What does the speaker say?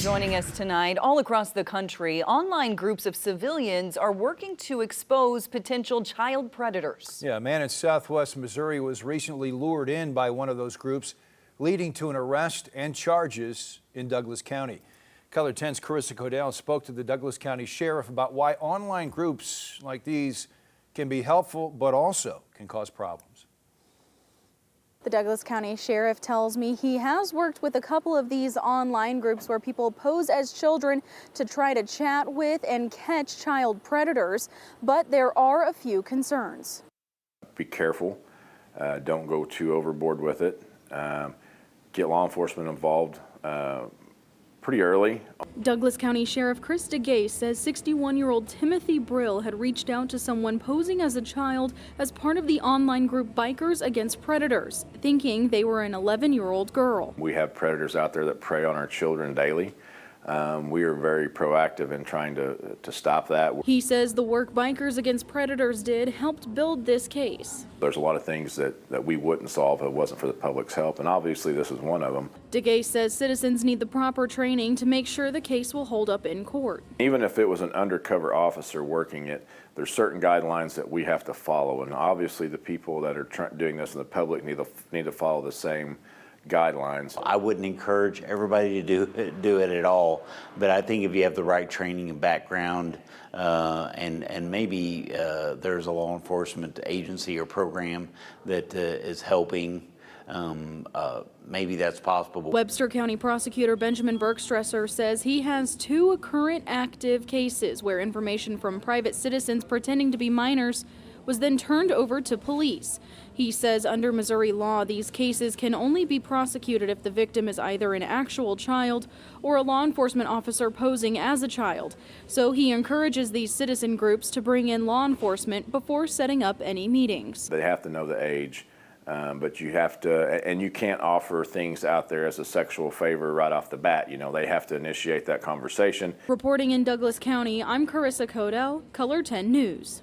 Joining us tonight, all across the country, online groups of civilians are working to expose potential child predators. Yeah, a man in southwest Missouri was recently lured in by one of those groups, leading to an arrest and charges in Douglas County. KOLR 10's Carissa Codell spoke to the Douglas County Sheriff about why online groups like these can be helpful, but also can cause problems. The Douglas County Sheriff tells me he has worked with a couple of these online groups where people pose as children to try to chat with and catch child predators, but there are a few concerns. Be careful, don't go too overboard with it. Get law enforcement involved pretty early. Douglas County Sheriff Chris DeGay says 61-year-old Timothy Brill had reached out to someone posing as a child as part of the online group Bikers Against Predators, thinking they were an 11-year-old girl. We have predators out there that prey on our children daily. We are very proactive in trying to stop that. He says the work Bikers Against Predators did helped build this case. There's a lot of things that we wouldn't solve if it wasn't for the public's help, and obviously this is one of them. DeGay says citizens need the proper training to make sure the case will hold up in court. Even if it was an undercover officer working it, there's certain guidelines that we have to follow, and obviously the people that are doing this in the public need to follow the same guidelines. I wouldn't encourage everybody to do it at all, but I think if you have the right training and background, and maybe there's a law enforcement agency or program that is helping, maybe that's possible. Webster County Prosecutor Benjamin Bergstresser says he has 2 current active cases where information from private citizens pretending to be minors was then turned over to police. He says under Missouri law, these cases can only be prosecuted if the victim is either an actual child or a law enforcement officer posing as a child. So he encourages these citizen groups to bring in law enforcement before setting up any meetings. They have to know the age, but you have to, and you can't offer things out there as a sexual favor right off the bat. You know, they have to initiate that conversation. Reporting in Douglas County, I'm Carissa Codell, KOLR 10 News.